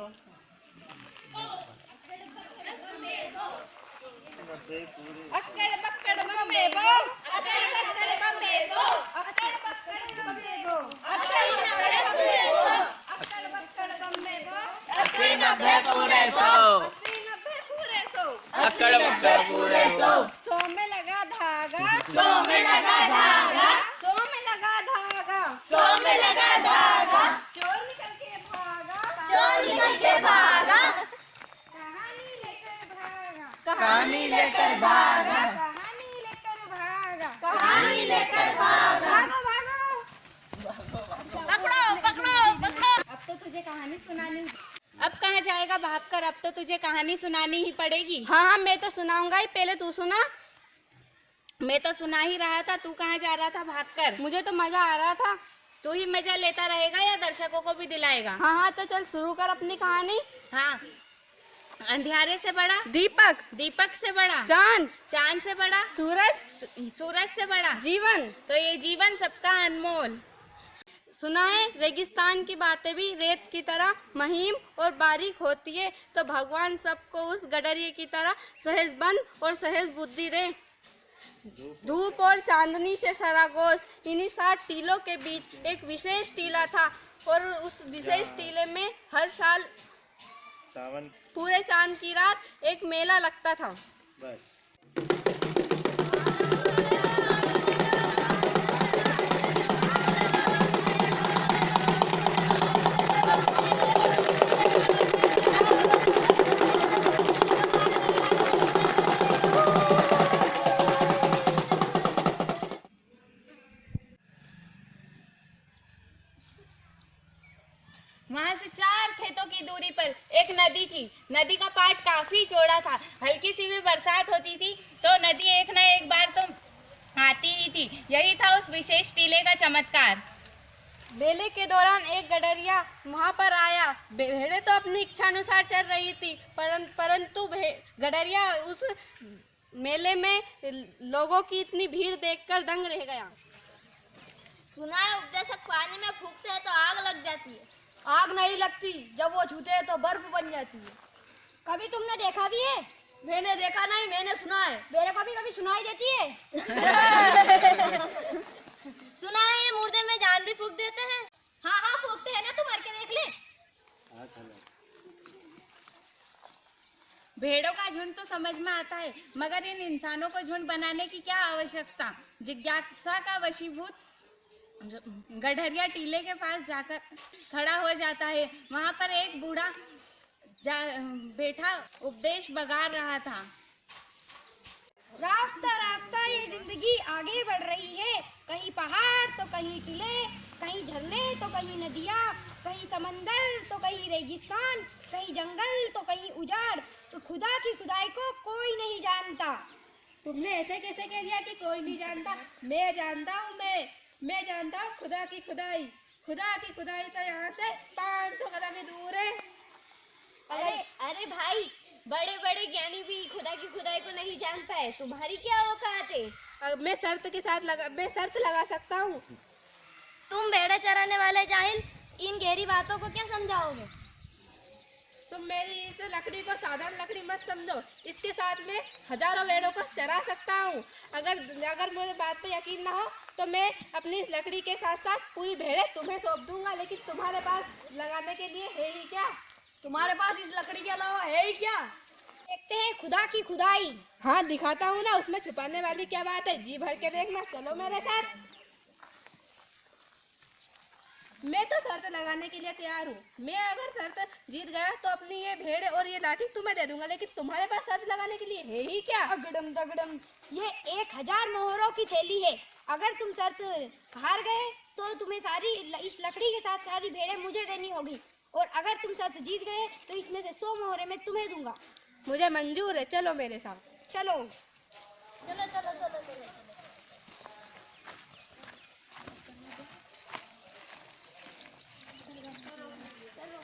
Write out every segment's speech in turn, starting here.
अक्कड़ बक्कड़ बम्बे बो, अक्कड़ बक्कड़ बम्बे बो, अक्कड़ बक्कड़ बम्बे बो, अक्कड़ बक्कड़ पूरे सो, अक्कड़ बक्कड़ बम्बे बो, 80-90 पूरे 100, 80-90 पूरे 100, अक्कड़ बक्कड़ पूरे 100, 100 में लगा धागा, 100 में लगा धागा, 100 में लगा धागा, 100 में लगा धागा, चोर निकल के भागा, चोर निकल के भागा, कहानी लेकर भागा, कहानी लेकर भागा, कहानी लेकर भागा, कहानी लेकर भागा। भागो भागो। पकड़ो पकड़ो पकड़ो। अब तो तुझे कहानी सुनानी, अब कहाँ जाएगा भागकर, अब तो तुझे कहानी सुनानी ही पड़ेगी। हाँ हाँ मैं तो सुनाऊंगा ही, पहले तू सुना। मैं तो सुना ही रहा था, तू कहाँ जा रहा था भागकर? मुझे तो मजा आ रहा था। तू ही मजा लेता रहेगा या दर्शकों को भी दिलाएगा? हाँ हाँ तो चल शुरू कर अपनी कहानी। हाँ। अंधियारे से बड़ा दीपक, दीपक से बड़ा चांद, चांद से बड़ा सूरज, सूरज से बड़ा जीवन। तो ये जीवन सबका अनमोल। सुना है रेगिस्तान की बातें भी रेत की तरह महीन और बारीक होती है, तो भगवान सबको उस गडरिये की तरह सहज बंद और सहज बुद्धि दे। धूप और चांदनी से सरागोश इन्हीं 7 टीलों के बीच एक विशेष टीला था, और उस विशेष टीले में हर साल सावन पूरे चांद की रात एक मेला लगता था। बस वहां से 4 खेतों की दूरी पर एक नदी थी। नदी का पाट काफी चौड़ा था। हल्की सी भी बरसात होती थी तो नदी एक न एक बार तो आती ही थी। यही था उस विशेष टीले का चमत्कार। मेले के दौरान एक गडरिया वहाँ पर आया। भेड़ें तो अपनी इच्छा अनुसार चल रही थी, परंतु गडरिया उस मेले में लोगों की इतनी भीड़ देखकर दंग रह गया। सुना है उपदेशक पानी में फूंकते हैं तो आग लग जाती है। आग नहीं लगती, जब वो छूते हैं तो बर्फ बन जाती है। कभी तुमने देखा भी है? मैंने देखा नहीं, मैंने सुना है। मेरे को भी कभी सुनाई देती है। सुना है ये मुर्दे में जान भी फूंक देते हैं। हाँ हाँ फूंकते हैं ना, तू मर के देख ले। भेड़ों का झुंड तो समझ में आता है, मगर इन इंसानों को झुंड बनाने की क्या आवश्यकता। जिज्ञासा का वशीभूत गडरिया टीले के पास जाकर खड़ा हो जाता है। वहां पर एक बूढ़ा बैठा उपदेश बगा रहा था। रास्ता रास्ता ये जिंदगी आगे बढ़ रही है। कहीं पहाड़ तो कहीं टीले, कहीं झरने तो कहीं नदियाँ, कहीं समंदर तो कहीं रेगिस्तान, कहीं जंगल तो कहीं उजाड़। तो खुदा की खुदाई को कोई नहीं जानता। तुमने ऐसे कैसे कह दिया कि कोई नहीं जानता? मैं जानता हूँ, मैं जानता हूँ खुदा की खुदाई। खुदा की खुदाई तो यहाँ से 500 कदम ही दूर है। अरे भाई, बड़े बड़े ज्ञानी भी खुदा की खुदाई को नहीं जान पाए। तुम्हारी क्या औकात है? मैं शर्त लगा सकता हूँ। तुम भेड़े चराने वाले जाहिल इन गहरी बातों को क्या समझाओगे? तुम मेरी इस लकड़ी को साधारण लकड़ी मत समझो, इसके साथ में हजारों भेड़ों को चरा सकता हूँ। अगर मेरे बात पे यकीन ना हो तो मैं अपनी इस लकड़ी के साथ साथ पूरी भेड़ें तुम्हें सौंप दूंगा, लेकिन तुम्हारे पास लगाने के लिए है ही क्या? तुम्हारे पास इस लकड़ी के अलावा है ही क्या? देखते हैं खुदा की खुदाई। हाँ दिखाता हूँ ना, उसमें छुपाने वाली क्या बात है, जी भर के देखना। चलो मेरे साथ। मैं तो शर्त लगाने के लिए तैयार हूँ। मैं अगर शर्त जीत गया तो अपनी ये भेड़ और ये लाठी तुम्हें दे दूंगा, लेकिन तुम्हारे पास शर्त लगाने के लिए है ही क्या? अगड़म दगड़म, ये 1000 मोहरों की थैली है। अगर तुम शर्त हार गए तो तुम्हें सारी इस लकड़ी के साथ सारी भेड़ें मुझे देनी होगी, और अगर तुम शर्त जीत गए तो इसमें से 100 मोहरें मैं तुम्हें दूंगा। मुझे मंजूर है, चलो मेरे साथ। चलो चलो चलो चलो चलो। चलो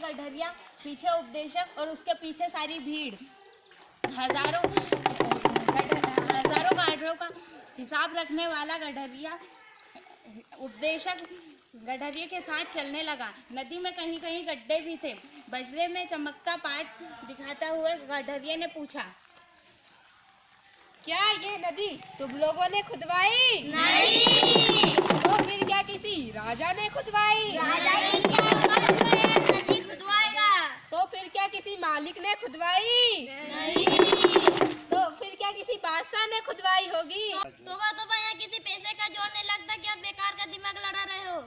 गडरिया, पीछे उपदेशक और उसके पीछे सारी भीड़। हजारों गाड़ियों का हिसाब रखने वाला गडरिया उपदेशक गडरिये के साथ चलने लगा। नदी में कहीं कहीं गड्ढे भी थे। बजरे में चमकता पाट दिखाता हुए गडरिये ने पूछा, क्या ये नदी तुम लोगों ने खुदवाई? नहीं। तो फिर क्या किसी राजा ने खुदवाई? राजा ने क्या नदी खुदवाएगा? तो फिर क्या किसी मालिक ने खुदवाई? नहीं। तो फिर क्या किसी बादशाह ने खुदवाई होगी? तोबा यहाँ किसी पैसे का जोर नहीं लगता कि आप बेकार का दिमाग लड़ा रहे हो।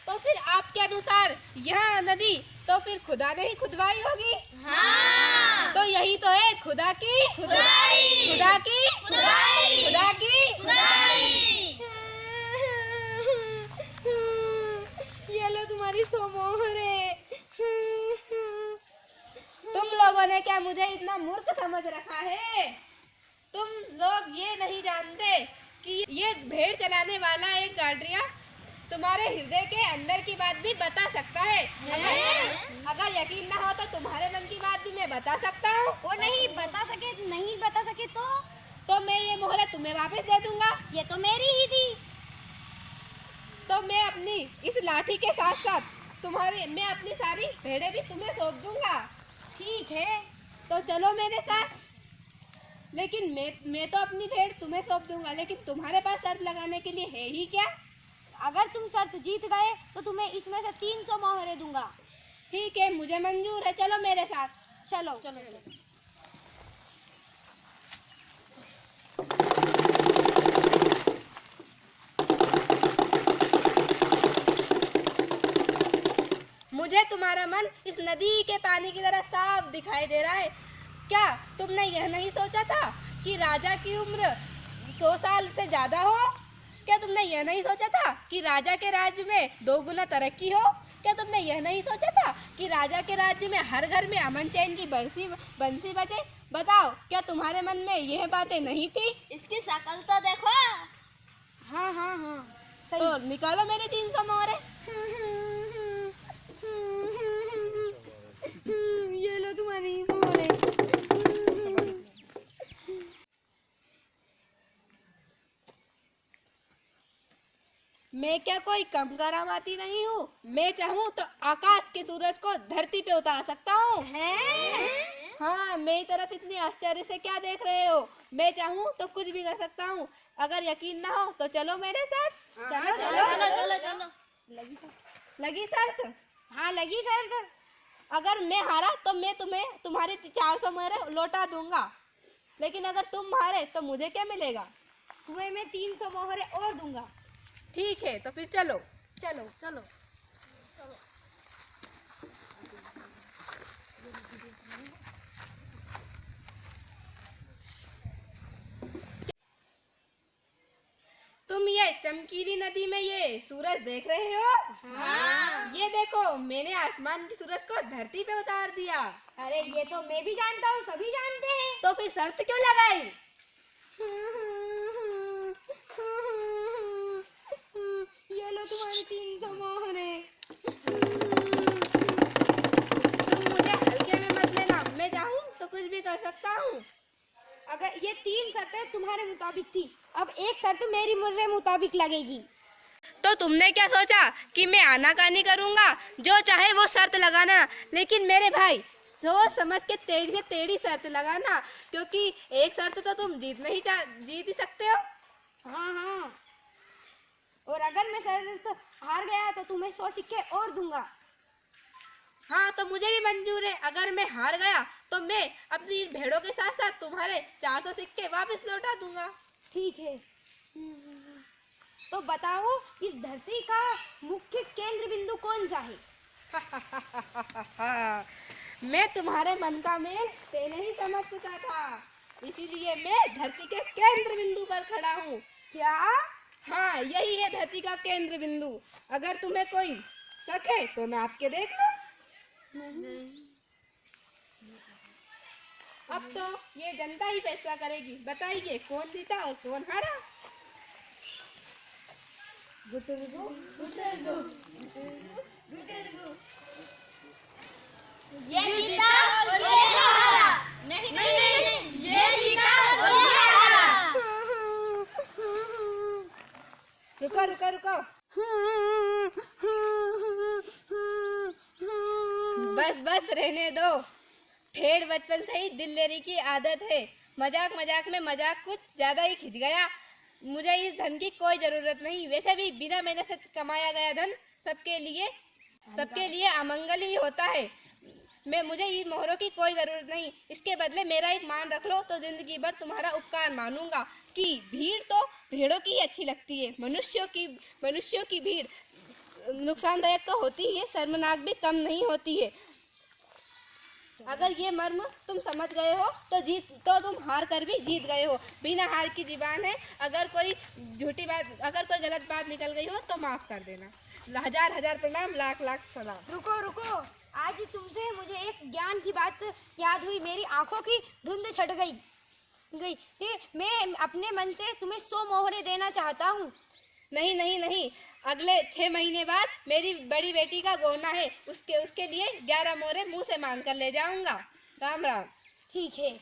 तो फिर आपके अनुसार यह नदी तो फिर खुदा ने ही खुदवाई होगी? हाँ। तो यही तो है खुदा की खुदाई। खुदा की खुदाई। खुदा की खुदाई। ये लो तुम्हारी 100 मोहरे। तुम लोगों ने क्या मुझे इतना मूर्ख समझ रखा है? तुम लोग ये नहीं जानते कि ये भेड़ चलाने वाला एक गाड़िया तुम्हारे हृदय के अंदर की बात भी बता सकता है। अगर यकीन ना हो तो तुम्हारे मन की बात भी मैं बता सकता हूँ। वो नहीं बता सके तो मैं ये मोहरे तुम्हें वापस दे दूंगा। ये तो मेरी ही थी। तो मैं अपनी इस लाठी के साथ साथ मैं अपनी सारी भेड़ें भी तुम्हें सौंप दूंगा। ठीक है, तो चलो मेरे साथ। लेकिन मैं तो अपनी भेड़ तुम्हें सौंप दूंगा, लेकिन तुम्हारे पास शर्त लगाने के लिए है ही क्या? अगर तुम शर्त जीत गए तो तुम्हें इसमें से 300 मोहरे दूंगा। ठीक है, मुझे मंजूर है, चलो मेरे साथ। चलो। मुझे तुम्हारा मन इस नदी के पानी की तरह साफ दिखाई दे रहा है। क्या तुमने यह नहीं सोचा था कि राजा की उम्र 100 साल से ज्यादा हो? क्या तुमने यह नहीं सोचा था कि राजा के राज्य में 2 गुना तरक्की हो? क्या तुमने यह नहीं सोचा था कि राजा के राज्य में हर घर में अमन चैन की बंसी बजे? बताओ, क्या तुम्हारे मन में यह बातें नहीं थी? इसकी शक्ल तो देखो। हाँ तो निकालो मेरे 300 मोहरे। ये लो तुम्हारी मोहरे। मैं क्या कोई कम करामाती नहीं हूँ। मैं चाहूँ तो आकाश के सूरज को धरती पे उतार सकता हूँ। हाँ, मेरी तरफ इतनी आश्चर्य से क्या देख रहे हो? मैं चाहूँ तो कुछ भी कर सकता हूँ। अगर यकीन ना हो तो चलो मेरे साथ। चलो। लगी शर्त? हाँ, लगी शर्त। अगर मैं हारा तो मैं तुम्हारे 400 मोहरे लौटा दूंगा, लेकिन अगर तुम हारे तो मुझे क्या मिलेगा? तुम्हें मैं 300 मोहरे और दूंगा। ठीक है, तो फिर चलो। तुम ये चमकीली नदी में ये सूरज देख रहे हो? हाँ। ये देखो, मैंने आसमान की सूरज को धरती पे उतार दिया। अरे ये तो मैं भी जानता हूँ, सभी जानते हैं। तो फिर शर्त क्यों लगाई? ये लो तुम्हारे 300 मोहरे। तुम मुझे हल्के में मत लेना, मैं चाहूँ तो कुछ भी कर सकता हूँ। अगर ये 3 शर्तें तुम्हारे मुताबिक थी, अब एक शर्त मेरी मुर्रे मुताबिक लगेगी। तो तुमने क्या सोचा कि मैं आनाकानी करूँगा? जो चाहे वो शर्त लगाना, लेकिन मेरे भाई सोच समझ के टेढ़ी से टेढ़ी शर्त लगाना, क्योंकि एक शर्त तो तुम जीत ही सकते हो। हाँ। और अगर मैं शर्त हार गया तो तुम्हें 100 सिक्के और दूंगा। हाँ, तो मुझे भी मंजूर है। अगर मैं हार गया तो मैं अपनी भेड़ों के साथ साथ तुम्हारे 400 सिक्के वापस लौटा दूंगा। ठीक है। तो बताओ, इस धरती का मुख्य केंद्र बिंदु कौन सा है? मैं तुम्हारे मन का मेल पहले ही समझ चुका था, इसीलिए मैं धरती के केंद्र बिंदु पर खड़ा हूँ। क्या? हाँ, यही है धरती का केंद्र बिंदु। अगर तुम्हें कोई शक है तो नाप के देख लो। अब तो ये जनता ही फैसला करेगी। बताइए कौन जीता और कौन हारा? ये जीता और ये हारा। नहीं नहीं नहीं, ये जीता और ये हारा। रुको रुको रुको, बस बस रहने दो। ठेड़ बचपन से ही दिल लेने की आदत है। मजाक मजाक में मजाक कुछ ज़्यादा ही खिंच गया। मुझे इस धन की कोई ज़रूरत नहीं। वैसे भी बिना मेहनत से कमाया गया धन सबके लिए अमंगल ही होता है। मुझे इन मोहरों की कोई ज़रूरत नहीं। इसके बदले मेरा एक मान रख लो तो ज़िंदगी भर तुम्हारा उपकार मानूंगा। कि भीड़ तो भेड़ों की ही अच्छी लगती है, मनुष्यों की भीड़ नुकसानदायक तो होती ही है, शर्मनाक भी कम नहीं होती है। अगर ये मर्म तुम समझ गए हो तो तुम हार कर भी जीत गए हो। बिना हार की जीबान है। अगर कोई गलत बात निकल गई हो तो माफ़ कर देना। हजार हजार प्रणाम, लाख लाख सलाम। रुको रुको, आज तुमसे मुझे एक ज्ञान की बात याद हुई। मेरी आंखों की धुंध छट गई कि मैं अपने मन से तुम्हें 100 मोहरे देना चाहता हूँ। नहीं नहीं नहीं, अगले 6 महीने बाद मेरी बड़ी बेटी का गौना है। उसके लिए 11 मोहरे मुंह से मांग कर ले जाऊंगा। राम राम। ठीक है।